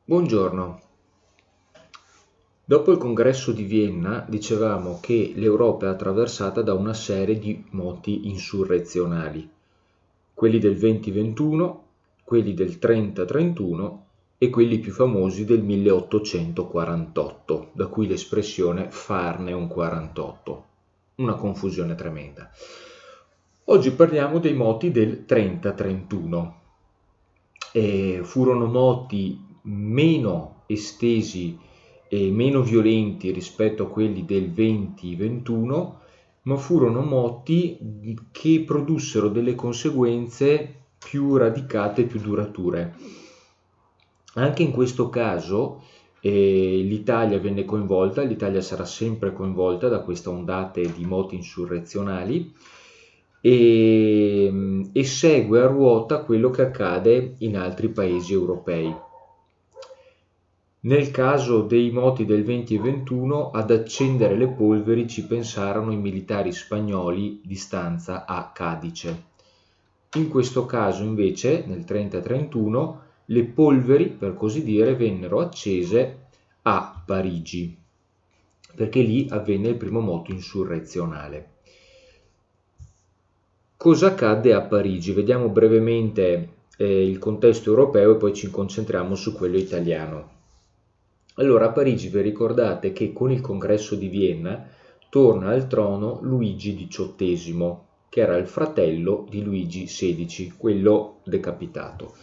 Buongiorno. Dopo il congresso di Vienna dicevamo che l'Europa è attraversata da una serie di moti insurrezionali, quelli del 20-21, quelli del 30-31 e quelli più famosi del 1848, da cui l'espressione farne un 48, una confusione tremenda. Oggi parliamo dei moti del 30-31. Furono moti meno estesi e meno violenti rispetto a quelli del 20-21, ma furono moti che produssero delle conseguenze più radicate e più durature. Anche in questo caso l'Italia venne coinvolta, l'Italia sarà sempre coinvolta da queste ondate di moti insurrezionali e segue a ruota quello che accade in altri paesi europei. Nel caso dei moti del 20 e 21, ad accendere le polveri ci pensarono i militari spagnoli di stanza a Cadice. In questo caso invece, nel 30-31, le polveri, per così dire, vennero accese a Parigi, perché lì avvenne il primo moto insurrezionale. Cosa accadde a Parigi? Vediamo brevemente il contesto europeo e poi ci concentriamo su quello italiano. Allora, a Parigi vi ricordate che con il congresso di Vienna torna al trono Luigi XVIII, che era il fratello di Luigi XVI, quello decapitato.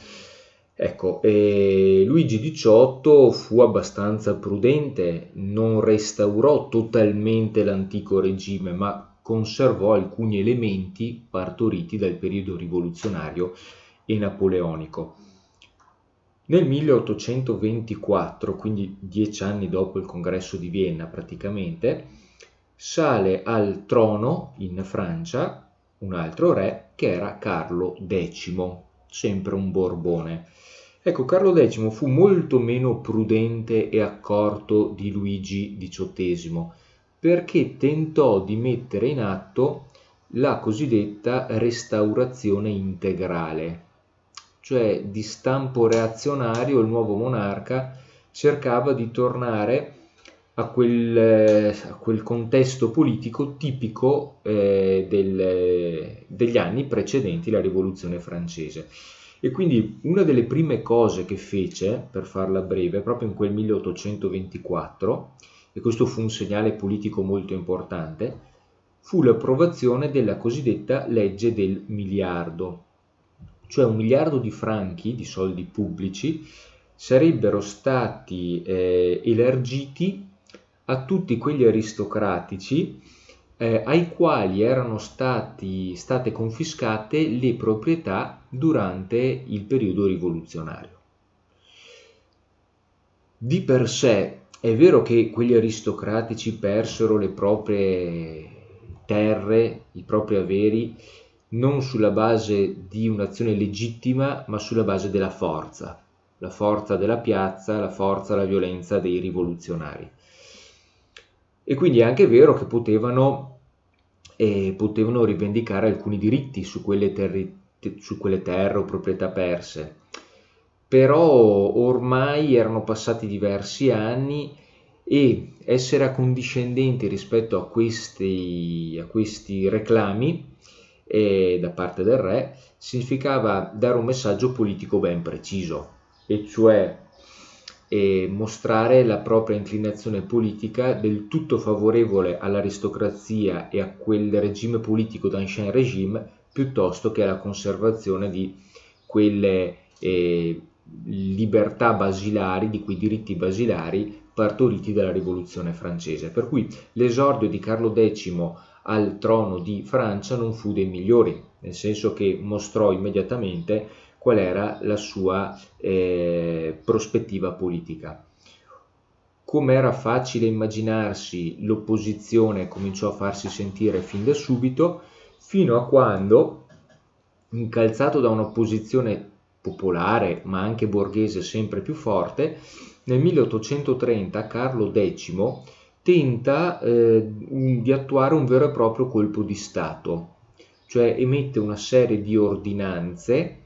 Ecco, Luigi XVIII fu abbastanza prudente, non restaurò totalmente l'antico regime, ma conservò alcuni elementi partoriti dal periodo rivoluzionario e napoleonico. Nel 1824, quindi 10 anni dopo il congresso di Vienna praticamente, sale al trono in Francia un altro re che era Carlo X, sempre un Borbone. Ecco, Carlo X fu molto meno prudente e accorto di Luigi XVIII perché tentò di mettere in atto la cosiddetta restaurazione integrale, cioè di stampo reazionario. Il nuovo monarca cercava di tornare a quel contesto politico tipico degli anni precedenti la rivoluzione francese. E quindi una delle prime cose che fece, per farla breve, proprio in quel 1824, e questo fu un segnale politico molto importante, fu l'approvazione della cosiddetta legge del miliardo, cioè 1 miliardo di franchi, di soldi pubblici, sarebbero stati elargiti a tutti quegli aristocratici ai quali erano state confiscate le proprietà durante il periodo rivoluzionario. Di per sé è vero che quegli aristocratici persero le proprie terre, i propri averi, non sulla base di un'azione legittima, ma sulla base della forza, la forza della piazza, la forza, la violenza dei rivoluzionari. E quindi è anche vero che potevano rivendicare alcuni diritti su quelle terre o proprietà perse. Però ormai erano passati diversi anni e essere accondiscendenti rispetto a questi reclami da parte del re significava dare un messaggio politico ben preciso, e cioè mostrare la propria inclinazione politica del tutto favorevole all'aristocrazia e a quel regime politico d'ancien régime, piuttosto che alla conservazione di quelle libertà basilari, di quei diritti basilari partoriti dalla rivoluzione francese. Per cui l'esordio di Carlo X al trono di Francia non fu dei migliori, nel senso che mostrò immediatamente qual era la sua prospettiva politica. Come era facile immaginarsi, l'opposizione cominciò a farsi sentire fin da subito, fino a quando, incalzato da un'opposizione popolare ma anche borghese sempre più forte, nel 1830 Carlo X tenta di attuare un vero e proprio colpo di Stato, cioè emette una serie di ordinanze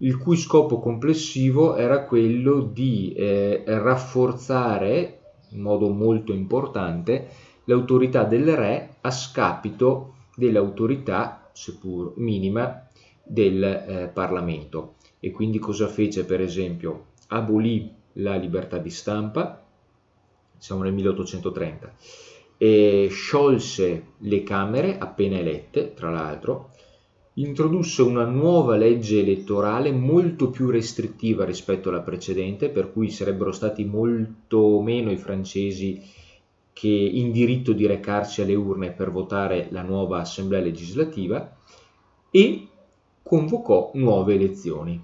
il cui scopo complessivo era quello di rafforzare in modo molto importante l'autorità del re a scapito dell'autorità, seppur minima, del Parlamento. E quindi cosa fece? Per esempio, abolì la libertà di stampa, siamo nel 1830, e sciolse le Camere appena elette, tra l'altro, introdusse una nuova legge elettorale molto più restrittiva rispetto alla precedente, per cui sarebbero stati molto meno i francesi che in diritto di recarsi alle urne per votare la nuova assemblea legislativa, e convocò nuove elezioni,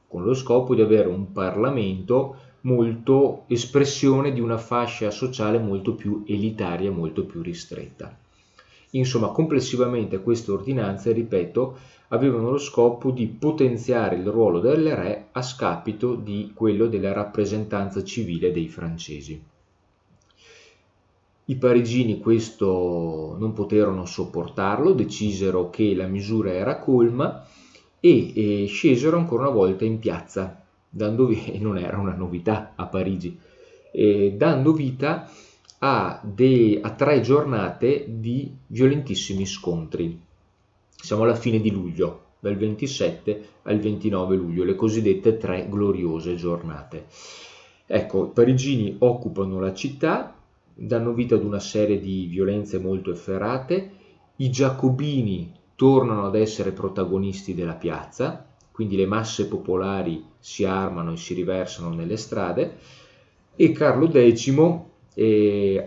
con lo scopo di avere un Parlamento molto espressione di una fascia sociale molto più elitaria, molto più ristretta. Insomma, complessivamente queste ordinanze, ripeto, avevano lo scopo di potenziare il ruolo del re a scapito di quello della rappresentanza civile dei francesi. I parigini questo non poterono sopportarlo, decisero che la misura era colma e scesero ancora una volta in piazza, e non era una novità a Parigi, dando vita a 3 giornate di violentissimi scontri. Siamo alla fine di luglio, dal 27 al 29 luglio, le cosiddette 3 gloriose giornate. Ecco, i parigini occupano la città, danno vita ad una serie di violenze molto efferate, i giacobini tornano ad essere protagonisti della piazza, quindi le masse popolari si armano e si riversano nelle strade, e Carlo X,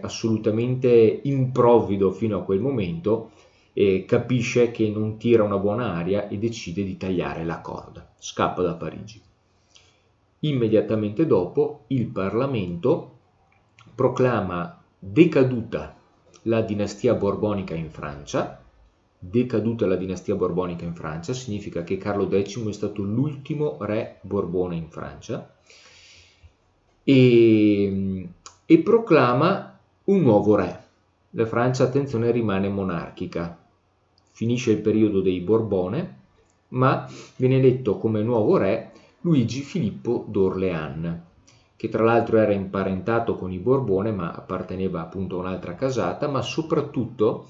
assolutamente improvvido fino a quel momento, capisce che non tira una buona aria e decide di tagliare la corda, scappa da Parigi. Immediatamente dopo il Parlamento proclama decaduta la dinastia borbonica in Francia. Decaduta la dinastia borbonica in Francia significa che Carlo X è stato l'ultimo re borbone in Francia, e proclama un nuovo re. La Francia, attenzione, rimane monarchica, finisce il periodo dei Borbone, ma viene eletto come nuovo re Luigi Filippo d'Orléans, che tra l'altro era imparentato con i Borbone, ma apparteneva appunto a un'altra casata, ma soprattutto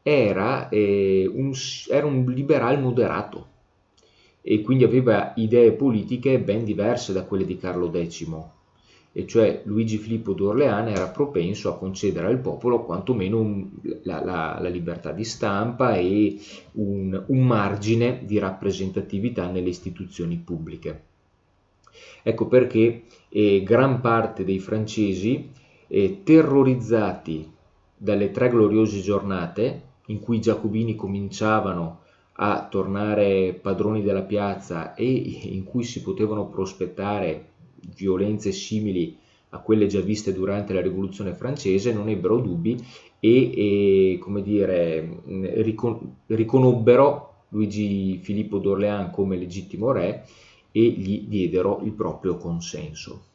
era un liberal moderato, e quindi aveva idee politiche ben diverse da quelle di Carlo X, e cioè Luigi Filippo d'Orléans era propenso a concedere al popolo quantomeno la libertà di stampa e un margine di rappresentatività nelle istituzioni pubbliche. Ecco perché gran parte dei francesi, terrorizzati dalle 3 gloriose giornate in cui i giacobini cominciavano a tornare padroni della piazza e in cui si potevano prospettare violenze simili a quelle già viste durante la Rivoluzione francese, non ebbero dubbi e come dire, riconobbero Luigi Filippo d'Orléans come legittimo re e gli diedero il proprio consenso.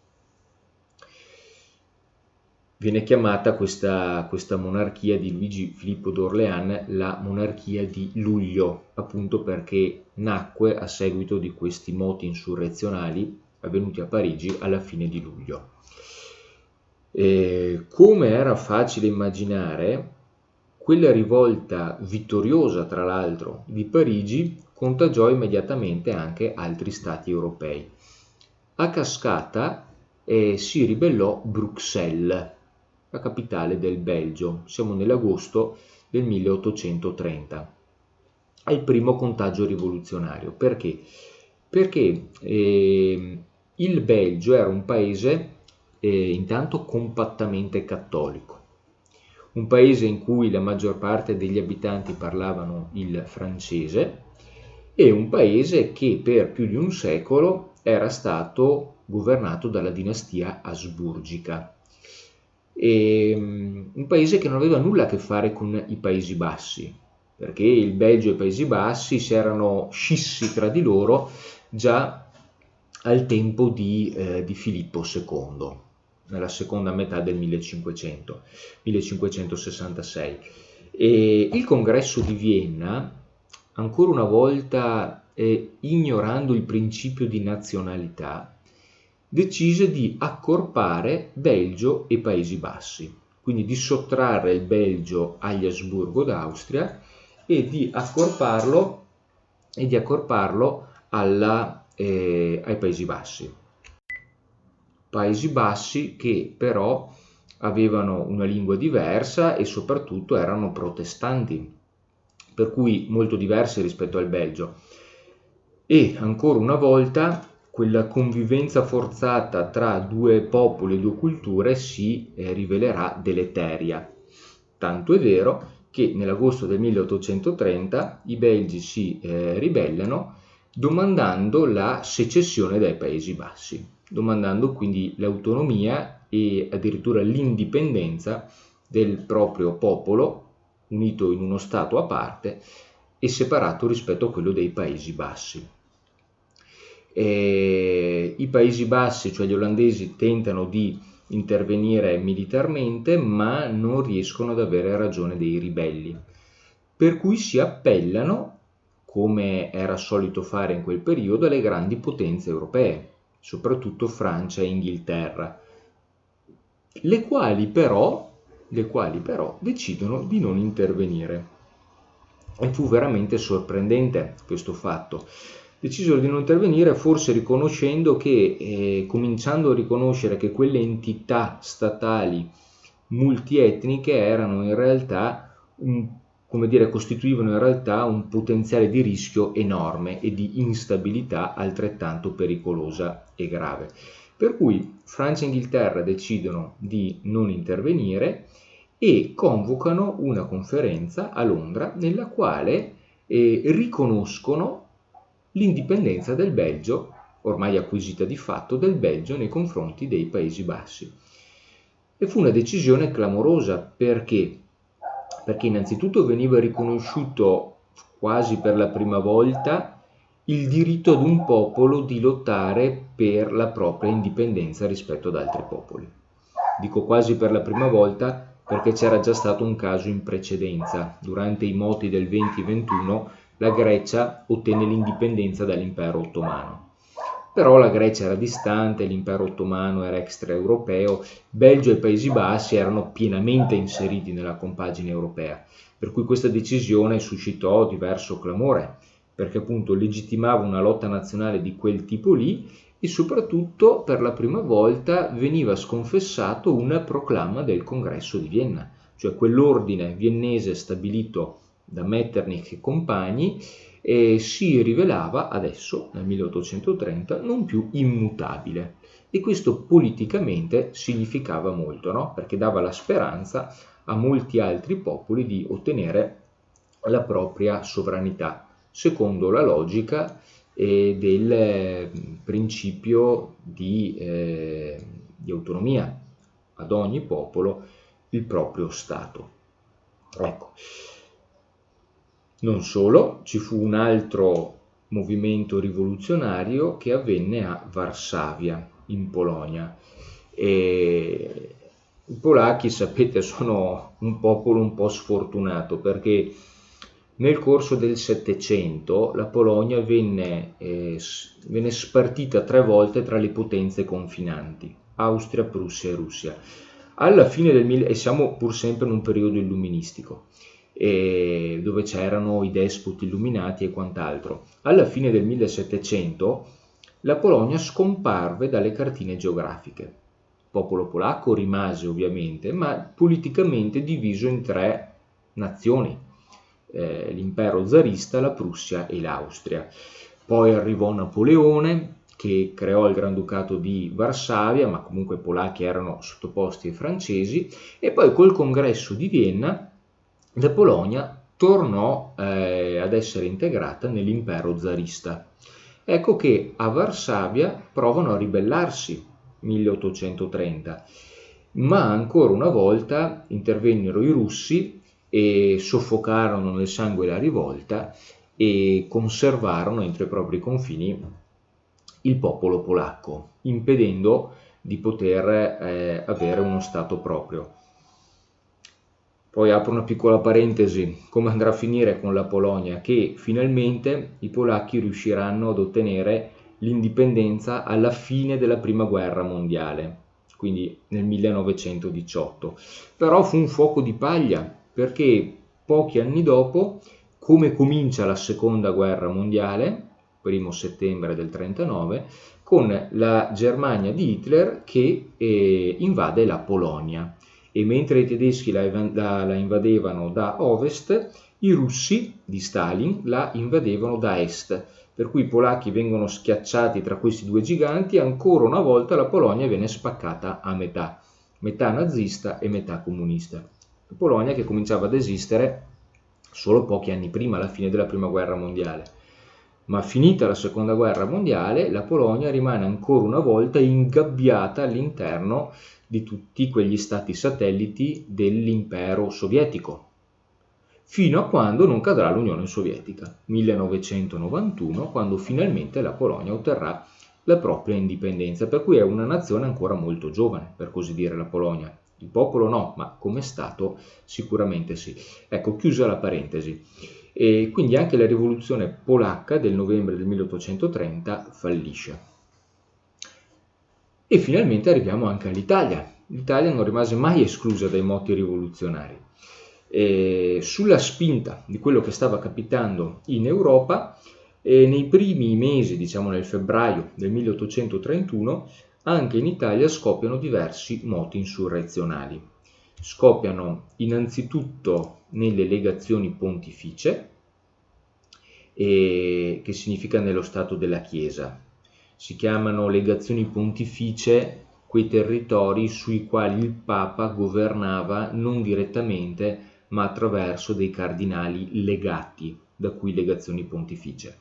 Viene chiamata questa monarchia di Luigi Filippo d'Orléans la monarchia di luglio, appunto perché nacque a seguito di questi moti insurrezionali avvenuti a Parigi alla fine di luglio. Come era facile immaginare, quella rivolta vittoriosa, tra l'altro, di Parigi contagiò immediatamente anche altri stati europei. A cascata si ribellò Bruxelles, la capitale del Belgio. Siamo nell'agosto del 1830. È il primo contagio rivoluzionario. Perché? Perché il Belgio era un paese intanto compattamente cattolico, un paese in cui la maggior parte degli abitanti parlavano il francese, e un paese che per più di un secolo era stato governato dalla dinastia asburgica. Un paese che non aveva nulla a che fare con i Paesi Bassi, perché il Belgio e i Paesi Bassi si erano scissi tra di loro già al tempo di Filippo II, nella seconda metà del 1566. E il congresso di Vienna, ancora una volta ignorando il principio di nazionalità, decise di accorpare Belgio e Paesi Bassi, quindi di sottrarre il Belgio agli Asburgo d'Austria e di accorparlo ai Paesi Bassi. Paesi Bassi che però avevano una lingua diversa e soprattutto erano protestanti, per cui molto diversi rispetto al Belgio. E ancora una volta quella convivenza forzata tra due popoli e due culture si rivelerà deleteria. Tanto è vero che nell'agosto del 1830 i belgi si ribellano domandando la secessione dai Paesi Bassi, domandando quindi l'autonomia e addirittura l'indipendenza del proprio popolo, unito in uno stato a parte e separato rispetto a quello dei Paesi Bassi. I Paesi Bassi, cioè gli olandesi, tentano di intervenire militarmente, ma non riescono ad avere ragione dei ribelli, per cui si appellano, come era solito fare in quel periodo, alle grandi potenze europee, soprattutto Francia e Inghilterra, le quali però decidono di non intervenire. E fu veramente sorprendente questo fatto. Decisero di non intervenire, forse riconoscendo che, cominciando a riconoscere che quelle entità statali multietniche erano in realtà costituivano in realtà un potenziale di rischio enorme e di instabilità altrettanto pericolosa e grave. Per cui Francia e Inghilterra decidono di non intervenire e convocano una conferenza a Londra nella quale riconoscono l'indipendenza del Belgio, ormai acquisita di fatto, del Belgio nei confronti dei Paesi Bassi. E fu una decisione clamorosa perché innanzitutto veniva riconosciuto quasi per la prima volta il diritto ad un popolo di lottare per la propria indipendenza rispetto ad altri popoli. Dico quasi per la prima volta perché c'era già stato un caso in precedenza. Durante i moti del 20-21 la Grecia ottenne l'indipendenza dall'impero ottomano. Però la Grecia era distante, l'impero ottomano era extraeuropeo, Belgio e Paesi Bassi erano pienamente inseriti nella compagine europea, per cui questa decisione suscitò diverso clamore, perché appunto legittimava una lotta nazionale di quel tipo lì e soprattutto per la prima volta veniva sconfessato una proclama del Congresso di Vienna, cioè quell'ordine viennese stabilito da Metternich e compagni si rivelava adesso, nel 1830, non più immutabile. E questo politicamente significava molto, no? Perché dava la speranza a molti altri popoli di ottenere la propria sovranità, secondo la logica del principio di autonomia ad ogni popolo il proprio Stato. Ecco. Non solo, ci fu un altro movimento rivoluzionario che avvenne a Varsavia, in Polonia. E i polacchi, sapete, sono un popolo un po' sfortunato perché nel corso del Settecento la Polonia venne spartita 3 volte tra le potenze confinanti, Austria, Prussia e Russia. Alla fine e siamo pur sempre in un periodo illuministico, dove c'erano i despoti illuminati e quant'altro. Alla fine del 1700 la Polonia scomparve dalle cartine geografiche. Il popolo polacco rimase ovviamente, ma politicamente diviso in 3 nazioni, l'impero zarista, la Prussia e l'Austria. Poi arrivò Napoleone che creò il Granducato di Varsavia, ma comunque i polacchi erano sottoposti ai francesi, e poi col Congresso di Vienna la Polonia tornò ad essere integrata nell'impero zarista. Ecco che a Varsavia provano a ribellarsi 1830, ma ancora una volta intervennero i russi e soffocarono nel sangue la rivolta e conservarono entro i propri confini il popolo polacco, impedendo di poter avere uno stato proprio. Poi apro una piccola parentesi, come andrà a finire con la Polonia, che finalmente i polacchi riusciranno ad ottenere l'indipendenza alla fine della prima guerra mondiale, quindi nel 1918. Però fu un fuoco di paglia, perché pochi anni dopo, come comincia la seconda guerra mondiale, 1° settembre del 1939, con la Germania di Hitler che invade la Polonia. E mentre i tedeschi la invadevano da ovest, i russi di Stalin la invadevano da est, per cui i polacchi vengono schiacciati tra questi due giganti e ancora una volta la Polonia viene spaccata a metà nazista e metà comunista. La Polonia che cominciava ad esistere solo pochi anni prima, alla fine della prima guerra mondiale. Ma finita la seconda guerra mondiale, la Polonia rimane ancora una volta ingabbiata all'interno di tutti quegli stati satelliti dell'impero sovietico, fino a quando non cadrà l'Unione Sovietica, 1991, quando finalmente la Polonia otterrà la propria indipendenza, per cui è una nazione ancora molto giovane, per così dire, la Polonia. Il popolo no, ma come Stato sicuramente sì. Ecco, chiusa la parentesi. E quindi anche la rivoluzione polacca del novembre del 1830 fallisce. E finalmente arriviamo anche all'Italia. L'Italia non rimase mai esclusa dai moti rivoluzionari. Sulla spinta di quello che stava capitando in Europa, nei primi mesi, diciamo nel febbraio del 1831, anche in Italia scoppiano diversi moti insurrezionali. Scoppiano innanzitutto nelle legazioni pontificie, che significa nello Stato della Chiesa. Si chiamano legazioni pontificie quei territori sui quali il Papa governava non direttamente, ma attraverso dei cardinali legati, da cui legazioni pontificie.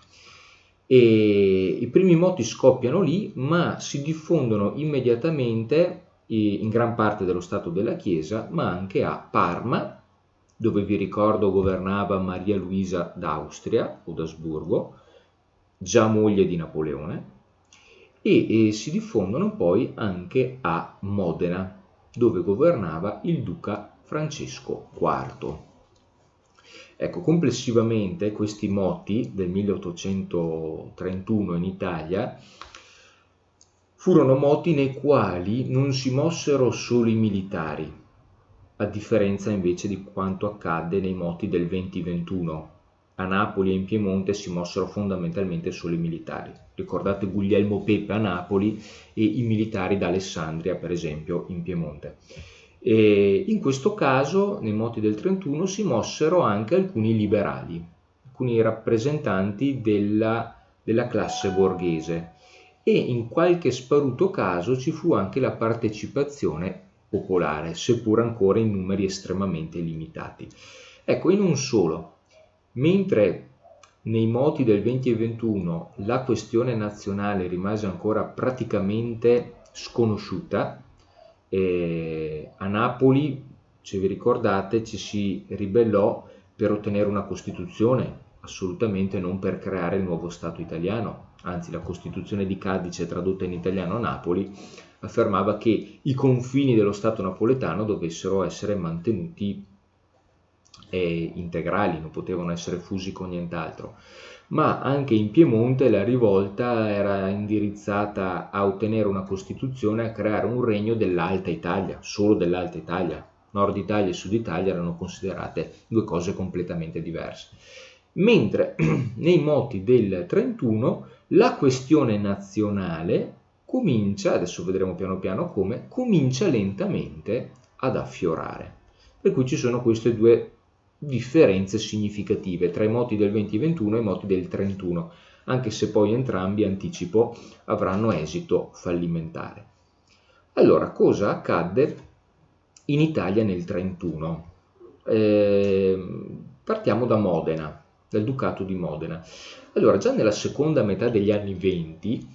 E i primi moti scoppiano lì, ma si diffondono immediatamente in gran parte dello Stato della Chiesa, ma anche a Parma, dove vi ricordo governava Maria Luisa d'Austria o d'Asburgo, già moglie di Napoleone, e si diffondono poi anche a Modena, dove governava il duca Francesco IV. Ecco, complessivamente questi moti del 1831 in Italia furono moti nei quali non si mossero solo i militari, a differenza invece di quanto accadde nei moti del 20-21. A Napoli e in Piemonte si mossero fondamentalmente solo i militari. Ricordate Guglielmo Pepe a Napoli e i militari da Alessandria, per esempio, in Piemonte. E in questo caso, nei moti del 31, si mossero anche alcuni liberali, alcuni rappresentanti della classe borghese, e in qualche sparuto caso ci fu anche la partecipazione popolare, seppur ancora in numeri estremamente limitati. Ecco, e non solo. Mentre nei moti del 20 e 21 la questione nazionale rimase ancora praticamente sconosciuta, a Napoli, se vi ricordate, ci si ribellò per ottenere una Costituzione, assolutamente non per creare il nuovo Stato italiano. Anzi, la Costituzione di Cadice, tradotta in italiano a Napoli, affermava che i confini dello Stato napoletano dovessero essere mantenuti integrali, non potevano essere fusi con nient'altro. Ma anche in Piemonte la rivolta era indirizzata a ottenere una Costituzione, a creare un regno dell'Alta Italia, solo dell'Alta Italia. Nord Italia e Sud Italia erano considerate due cose completamente diverse. Mentre nei moti del 31 la questione nazionale comincia, adesso vedremo piano piano come, comincia lentamente ad affiorare. Per cui ci sono queste due differenze significative tra i moti del 20-21 e i moti del 31, anche se poi entrambi, anticipo, avranno esito fallimentare. Allora, cosa accadde in Italia nel 31? Partiamo da Modena, dal Ducato di Modena. Allora, già nella seconda metà degli anni 20,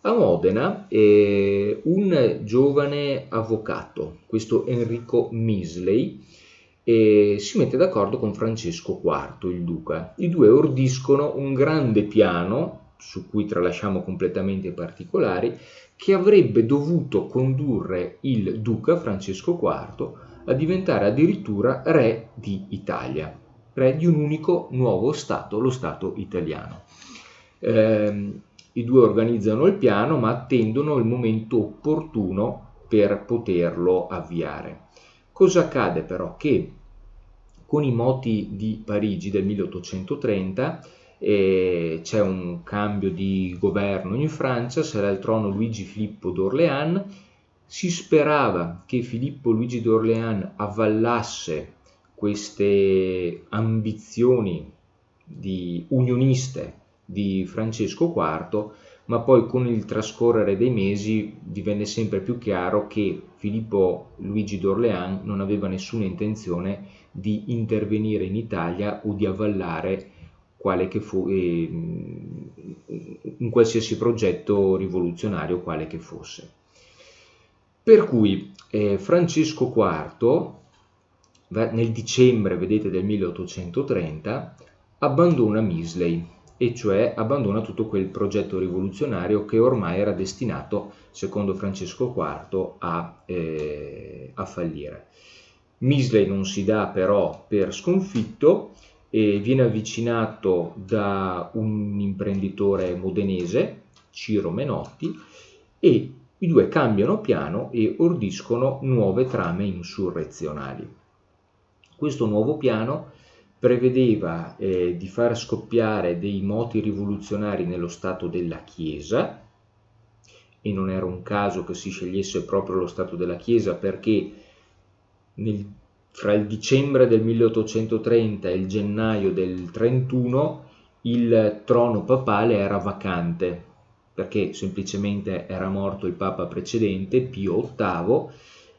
a Modena un giovane avvocato, questo Enrico Misley, si mette d'accordo con Francesco IV, il duca. I due ordiscono un grande piano, su cui tralasciamo completamente i particolari, che avrebbe dovuto condurre il duca Francesco IV a diventare addirittura re di Italia, re di un unico nuovo Stato, lo Stato italiano. I due organizzano il piano, ma attendono il momento opportuno per poterlo avviare. Cosa accade però? Che con i moti di Parigi del 1830 c'è un cambio di governo in Francia, sarà al trono Luigi Filippo d'Orléans. Si sperava che Filippo Luigi d'Orléans avvallasse queste ambizioni unioniste di Francesco IV, ma poi con il trascorrere dei mesi divenne sempre più chiaro che Filippo Luigi d'Orléans non aveva nessuna intenzione di intervenire in Italia o di avvallare quale che fu un qualsiasi progetto rivoluzionario quale che fosse. Per cui Francesco IV nel dicembre, vedete, del 1830 abbandona Mislay, e cioè abbandona tutto quel progetto rivoluzionario che ormai era destinato, secondo Francesco IV, a fallire. Mislay non si dà però per sconfitto e viene avvicinato da un imprenditore modenese, Ciro Menotti, e i due cambiano piano e ordiscono nuove trame insurrezionali. Questo nuovo piano prevedeva di far scoppiare dei moti rivoluzionari nello Stato della Chiesa, e non era un caso che si scegliesse proprio lo Stato della Chiesa, perché fra il dicembre del 1830 e il gennaio del 31 il trono papale era vacante, perché semplicemente era morto il papa precedente, Pio VIII,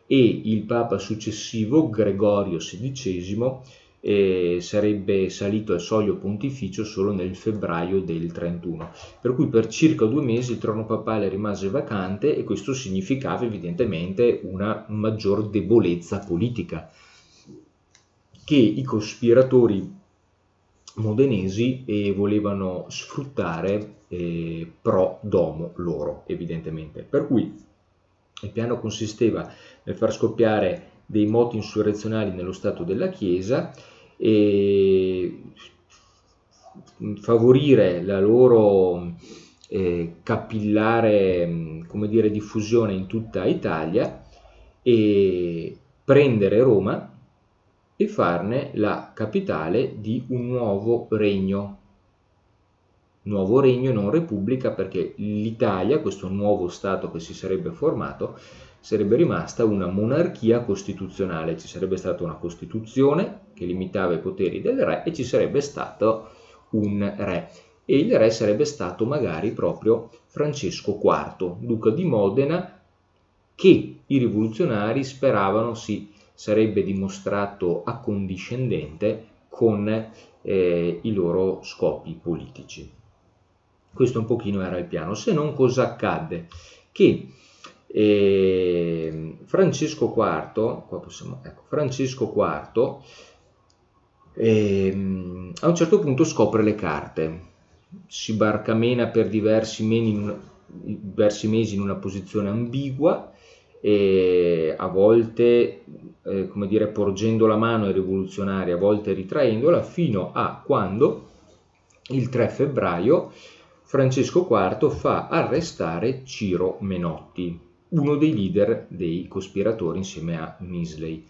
e il papa successivo, Gregorio XVI, sarebbe salito al soglio pontificio solo nel febbraio del 31, per cui per circa 2 mesi il trono papale rimase vacante, e questo significava evidentemente una maggior debolezza politica che i cospiratori modenesi volevano sfruttare pro domo loro, evidentemente. Per cui il piano consisteva nel far scoppiare dei moti insurrezionali nello Stato della Chiesa e favorire la loro capillare, come dire, diffusione in tutta Italia, e prendere Roma e farne la capitale di un nuovo regno, non repubblica, perché l'Italia, questo nuovo Stato che si sarebbe formato, sarebbe rimasta una monarchia costituzionale. Ci sarebbe stata una Costituzione che limitava i poteri del re e ci sarebbe stato un re, e il re sarebbe stato magari proprio Francesco IV, duca di Modena, che i rivoluzionari speravano si sarebbe dimostrato accondiscendente con i loro scopi politici. Questo un pochino era il piano. Se non, cosa accadde? Che Francesco IV, Francesco IV a un certo punto scopre le carte, si barcamena per diversi mesi in una posizione ambigua, e a volte come dire, porgendo la mano ai rivoluzionari, a volte ritraendola, fino a quando il 3 febbraio Francesco IV fa arrestare Ciro Menotti, uno dei leader dei cospiratori insieme a Mislay,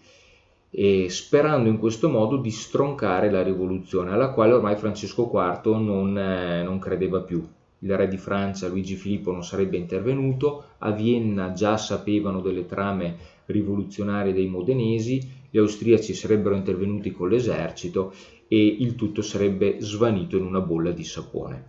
e sperando in questo modo di stroncare la rivoluzione, alla quale ormai Francesco IV non credeva più. Il re di Francia, Luigi Filippo, non sarebbe intervenuto, a Vienna già sapevano delle trame rivoluzionarie dei modenesi, gli austriaci sarebbero intervenuti con l'esercito e il tutto sarebbe svanito in una bolla di sapone.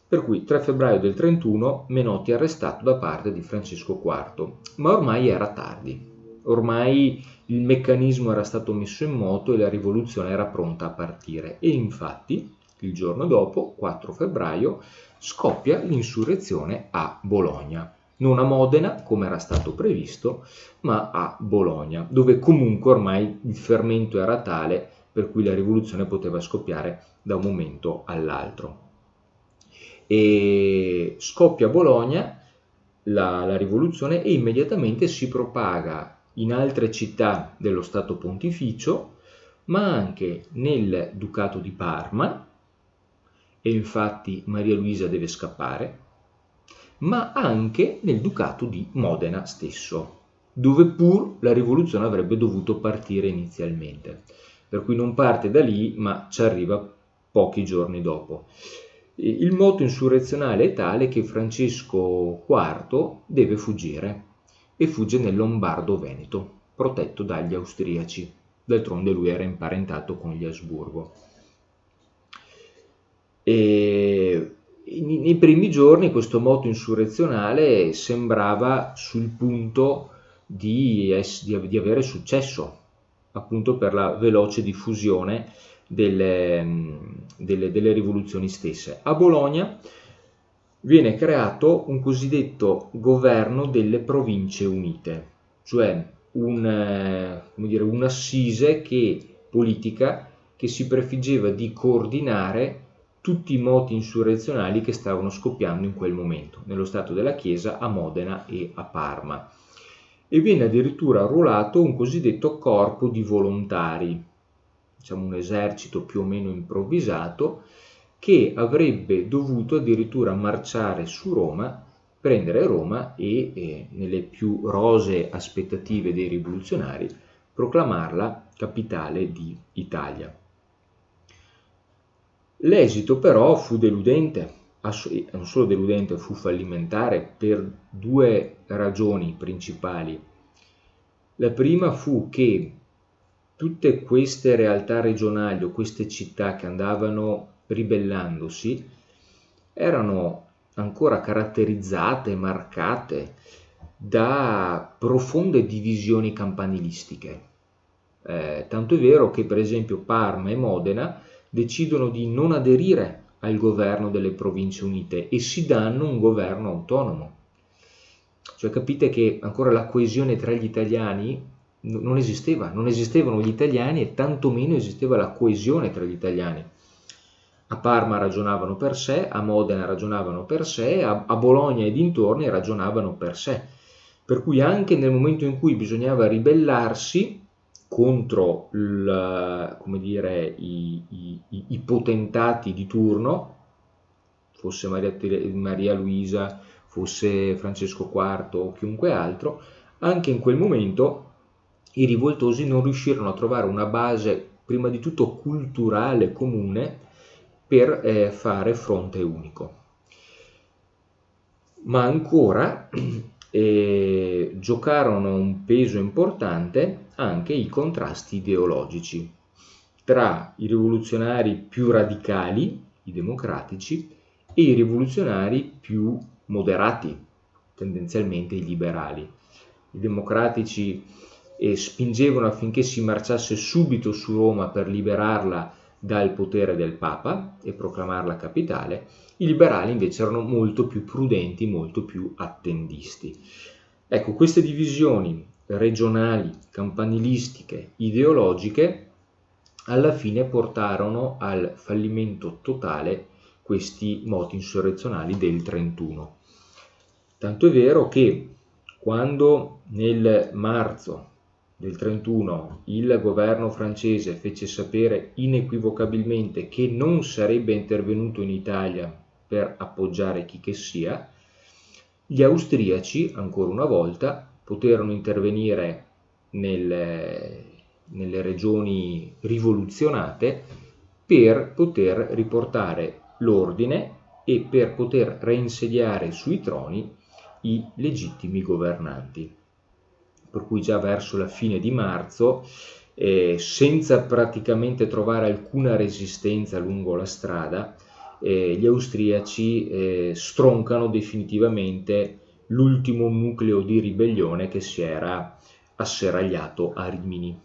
Per cui 3 febbraio del 31 Menotti è arrestato da parte di Francesco IV, ma ormai era tardi, ormai il meccanismo era stato messo in moto e la rivoluzione era pronta a partire, e infatti il giorno dopo, 4 febbraio, scoppia l'insurrezione a Bologna, non a Modena come era stato previsto, ma a Bologna, dove comunque ormai il fermento era tale per cui la rivoluzione poteva scoppiare da un momento all'altro. E scoppia a Bologna la rivoluzione, e immediatamente si propaga in altre città dello Stato Pontificio, ma anche nel Ducato di Parma, e infatti Maria Luisa deve scappare, ma anche nel Ducato di Modena stesso, dove pur la rivoluzione avrebbe dovuto partire inizialmente. Per cui non parte da lì, ma ci arriva pochi giorni dopo. Il moto insurrezionale è tale che Francesco IV deve fuggire e fugge nel Lombardo-Veneto, protetto dagli austriaci. D'altronde lui era imparentato con gli Asburgo. E nei primi giorni questo moto insurrezionale sembrava sul punto di avere successo, appunto per la veloce diffusione delle rivoluzioni stesse. A Bologna viene creato un cosiddetto governo delle province unite, cioè un'assise politica che si prefiggeva di coordinare tutti i moti insurrezionali che stavano scoppiando in quel momento, nello Stato della Chiesa, a Modena e a Parma. E viene addirittura arruolato un cosiddetto corpo di volontari, diciamo un esercito più o meno improvvisato, che avrebbe dovuto addirittura marciare su Roma, prendere Roma e nelle più rosee aspettative dei rivoluzionari, proclamarla capitale d'Italia. L'esito però fu deludente, non solo deludente, fu fallimentare per due ragioni principali. La prima fu che tutte queste realtà regionali o queste città che andavano ribellandosi erano ancora caratterizzate, marcate da profonde divisioni campanilistiche. Tanto è vero che per esempio Parma e Modena decidono di non aderire al governo delle Province Unite e si danno un governo autonomo. Cioè capite che ancora la coesione tra gli italiani non esisteva, non esistevano gli italiani e tantomeno esisteva la coesione tra gli italiani. A Parma ragionavano per sé, a Modena ragionavano per sé, a Bologna e dintorni ragionavano per sé. Per cui anche nel momento in cui bisognava ribellarsi contro i potentati di turno, fosse Maria Luisa, fosse Francesco IV o chiunque altro, anche in quel momento i rivoltosi non riuscirono a trovare una base, prima di tutto culturale comune, per fare fronte unico. Ma ancora giocarono un peso importante anche i contrasti ideologici tra i rivoluzionari più radicali, i democratici, e i rivoluzionari più moderati, tendenzialmente i liberali. I democratici spingevano affinché si marciasse subito su Roma per liberarla dal potere del Papa e proclamarla capitale. I liberali invece erano molto più prudenti, molto più attendisti. Ecco, queste divisioni regionali, campanilistiche, ideologiche, alla fine portarono al fallimento totale questi moti insurrezionali del 31. Tanto è vero che quando nel marzo del 31 il governo francese fece sapere inequivocabilmente che non sarebbe intervenuto in Italia per appoggiare chi che sia, gli austriaci, ancora una volta, poterono intervenire nelle regioni rivoluzionate per poter riportare l'ordine e per poter reinsediare sui troni i legittimi governanti. Per cui già verso la fine di marzo, senza praticamente trovare alcuna resistenza lungo la strada, gli austriaci stroncano definitivamente l'ultimo nucleo di ribellione che si era asserragliato a Rimini.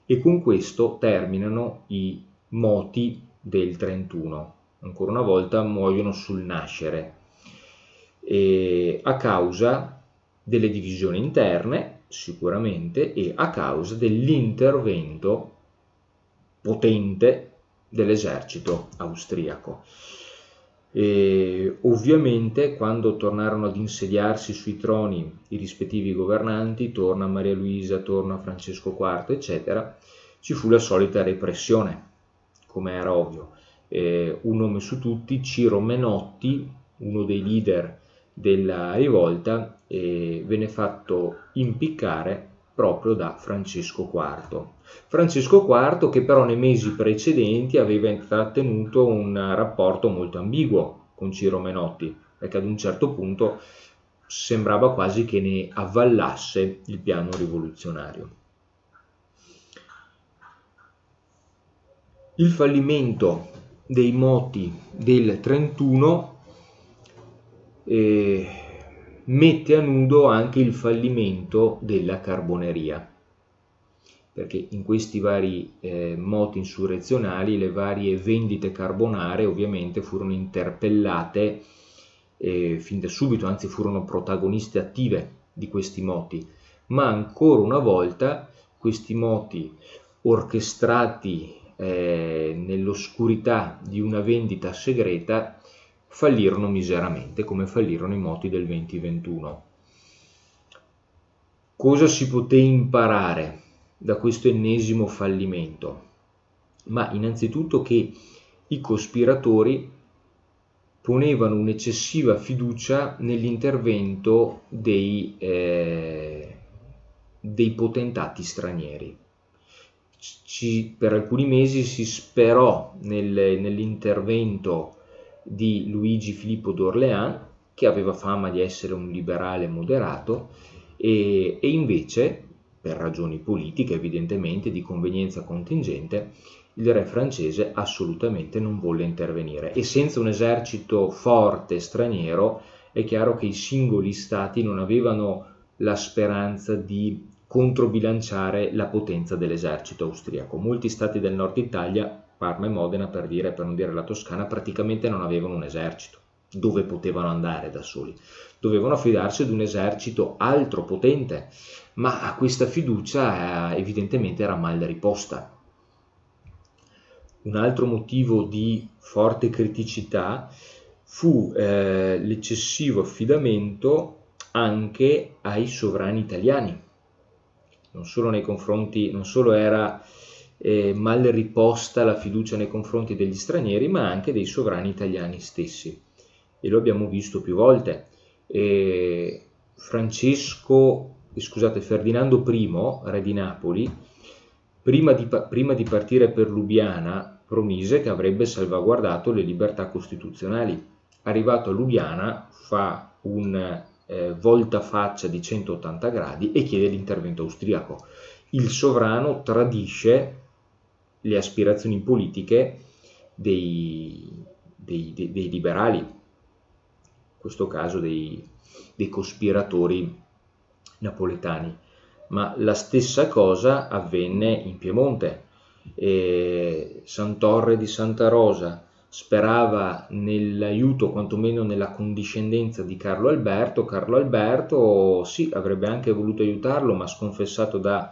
E con questo terminano i moti del 31. Ancora una volta muoiono sul nascere, a causa delle divisioni interne, sicuramente, e a causa E ovviamente quando tornarono ad insediarsi sui troni i rispettivi governanti, torna Maria Luisa, torna Francesco IV, eccetera, ci fu la solita repressione, come era ovvio. Un nome su tutti, Ciro Menotti, uno dei leader della rivolta, venne fatto impiccare proprio da Francesco IV. Francesco IV che però nei mesi precedenti aveva intrattenuto un rapporto molto ambiguo con Ciro Menotti, perché ad un certo punto sembrava quasi che ne avvallasse il piano rivoluzionario. Il fallimento dei moti del 31 mette a nudo anche il fallimento della Carboneria, perché in questi vari moti insurrezionali le varie vendite carbonare ovviamente furono interpellate fin da subito, anzi furono protagoniste attive di questi moti, ma ancora una volta questi moti orchestrati nell'oscurità di una vendita segreta fallirono miseramente, come fallirono i moti del 2021. Cosa si poté imparare da questo ennesimo fallimento? Ma innanzitutto che i cospiratori ponevano un'eccessiva fiducia nell'intervento dei potentati stranieri. Per alcuni mesi si sperò nell'intervento di Luigi Filippo d'Orléans, che aveva fama di essere un liberale moderato, e invece, per ragioni politiche evidentemente, di convenienza contingente, il re francese assolutamente non volle intervenire, e senza un esercito forte straniero è chiaro che i singoli stati non avevano la speranza di controbilanciare la potenza dell'esercito austriaco. Molti stati del nord Italia, Parma e Modena per non dire la Toscana, praticamente non avevano un esercito dove potevano andare da soli, dovevano affidarsi ad un esercito altro, potente, ma questa fiducia evidentemente era mal riposta. Un altro motivo di forte criticità fu l'eccessivo affidamento anche ai sovrani italiani. Non solo era mal riposta la fiducia nei confronti degli stranieri, ma anche dei sovrani italiani stessi. E lo abbiamo visto più volte. Ferdinando I, re di Napoli, prima di partire per Lubiana, promise che avrebbe salvaguardato le libertà costituzionali. Arrivato a Lubiana, fa un voltafaccia di 180 gradi e chiede l'intervento austriaco. Il sovrano tradisce le aspirazioni politiche dei liberali, in questo caso dei cospiratori napoletani. Ma la stessa cosa avvenne in Piemonte. Sant'Orre di Santa Rosa sperava nell'aiuto, quantomeno nella condiscendenza di Carlo Alberto. Carlo Alberto sì, avrebbe anche voluto aiutarlo, ma sconfessato da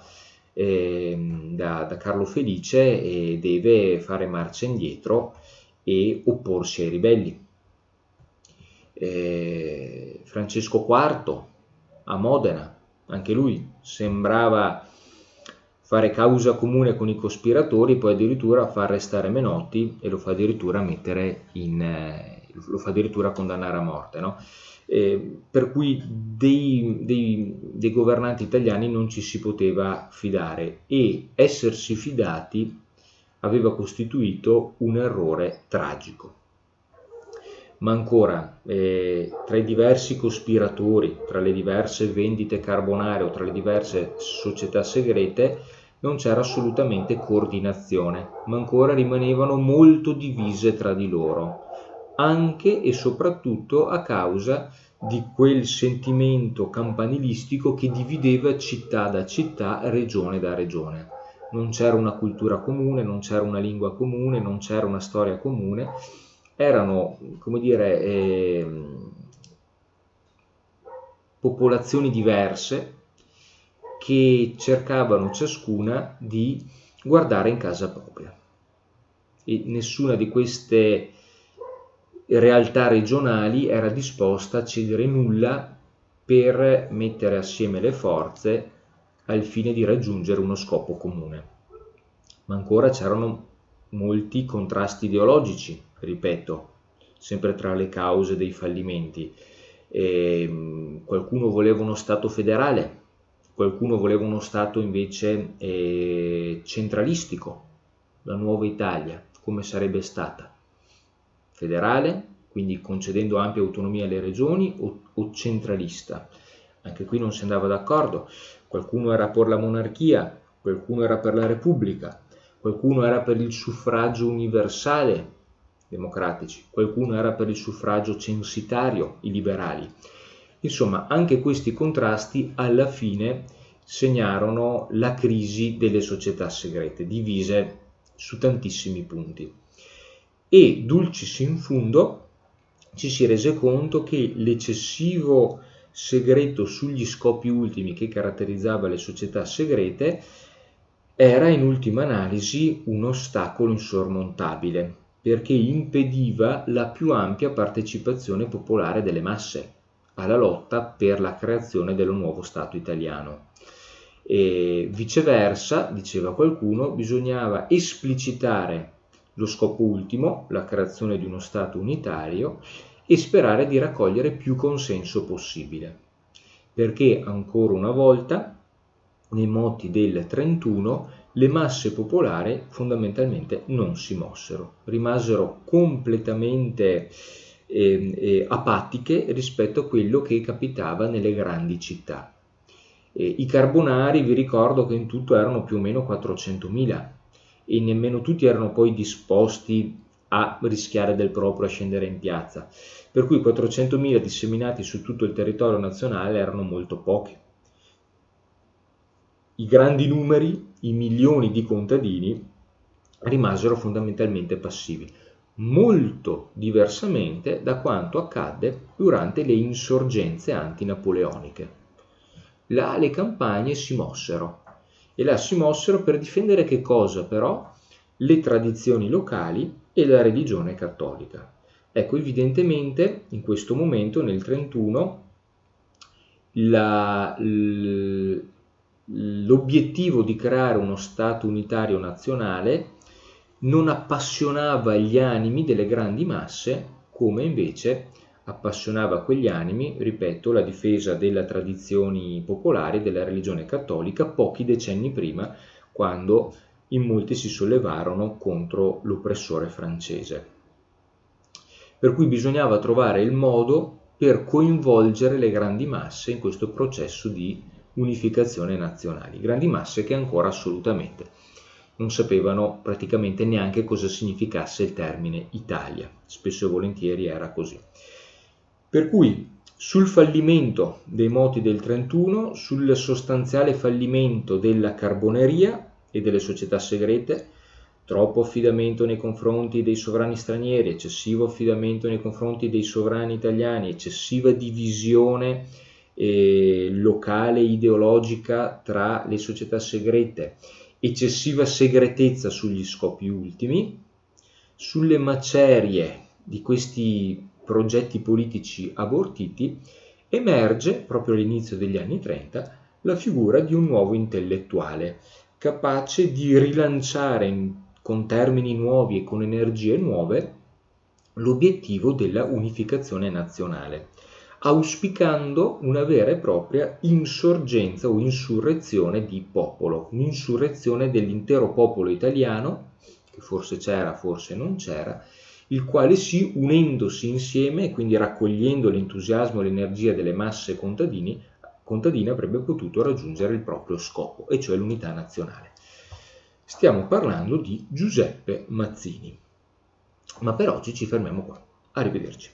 Carlo Felice, e deve fare marcia indietro e opporsi ai ribelli. Francesco IV a Modena, anche lui sembrava fare causa comune con i cospiratori, poi addirittura fa arrestare Menotti e lo fa addirittura condannare a morte, no? Per cui dei governanti italiani non ci si poteva fidare, e essersi fidati aveva costituito un errore tragico. Ma ancora, tra i diversi cospiratori, tra le diverse vendite carbonare o tra le diverse società segrete, non c'era assolutamente coordinazione, ma ancora rimanevano molto divise tra di loro, anche e soprattutto a causa di quel sentimento campanilistico che divideva città da città, regione da regione. Non c'era una cultura comune, non c'era una lingua comune, non c'era una storia comune. Erano, come dire, popolazioni diverse che cercavano ciascuna di guardare in casa propria, e nessuna di queste realtà regionali era disposta a cedere nulla per mettere assieme le forze al fine di raggiungere uno scopo comune. Ma ancora c'erano molti contrasti ideologici, ripeto, sempre tra le cause dei fallimenti. Qualcuno voleva uno Stato federale, qualcuno voleva uno Stato invece centralistico, la nuova Italia, come sarebbe stata? Federale, quindi concedendo ampia autonomia alle regioni, o centralista? Anche qui non si andava d'accordo. Qualcuno era per la monarchia, qualcuno era per la repubblica, qualcuno era per il suffragio universale, democratici, qualcuno era per il suffragio censitario, i liberali. Insomma, anche questi contrasti alla fine segnarono la crisi delle società segrete, divise su tantissimi punti. E dulcis in fundo ci si rese conto che l'eccessivo segreto sugli scopi ultimi che caratterizzava le società segrete era in ultima analisi un ostacolo insormontabile, perché impediva la più ampia partecipazione popolare delle masse alla lotta per la creazione dello nuovo Stato italiano. E viceversa, diceva qualcuno, bisognava esplicitare lo scopo ultimo, la creazione di uno Stato unitario, e sperare di raccogliere più consenso possibile. Perché ancora una volta, nei moti del 31, le masse popolari fondamentalmente non si mossero, rimasero completamente apatiche rispetto a quello che capitava nelle grandi città. I carbonari, vi ricordo che in tutto erano più o meno 400.000 e nemmeno tutti erano poi disposti a rischiare del proprio a scendere in piazza, per cui 400.000 disseminati su tutto il territorio nazionale erano molto pochi. I grandi numeri, i milioni di contadini, rimasero fondamentalmente passivi, molto diversamente da quanto accadde durante le insorgenze antinapoleoniche. Là le campagne si mossero, e là si mossero per difendere che cosa però? Le tradizioni locali e la religione cattolica. Ecco, evidentemente in questo momento, nel 31, l'obiettivo di creare uno Stato unitario nazionale non appassionava gli animi delle grandi masse come invece appassionava quegli animi, ripeto, la difesa delle tradizioni popolari e della religione cattolica pochi decenni prima, quando in molti si sollevarono contro l'oppressore francese. Per cui bisognava trovare il modo per coinvolgere le grandi masse in questo processo di unificazione nazionale, grandi masse che ancora assolutamente non sapevano praticamente neanche cosa significasse il termine Italia, spesso e volentieri era così. Per cui sul fallimento dei moti del 31, sul sostanziale fallimento della carboneria e delle società segrete, troppo affidamento nei confronti dei sovrani stranieri, eccessivo affidamento nei confronti dei sovrani italiani, eccessiva divisione locale ideologica tra le società segrete, eccessiva segretezza sugli scopi ultimi, sulle macerie di questi progetti politici abortiti, emerge proprio all'inizio degli anni 30 la figura di un nuovo intellettuale capace di rilanciare con termini nuovi e con energie nuove l'obiettivo della unificazione nazionale, auspicando una vera e propria insorgenza o insurrezione di popolo, un'insurrezione dell'intero popolo italiano, che forse c'era, forse non c'era, il quale unendosi insieme e quindi raccogliendo l'entusiasmo e l'energia delle masse contadine avrebbe potuto raggiungere il proprio scopo, e cioè l'unità nazionale. Stiamo parlando di Giuseppe Mazzini. Ma per oggi ci fermiamo qua. Arrivederci.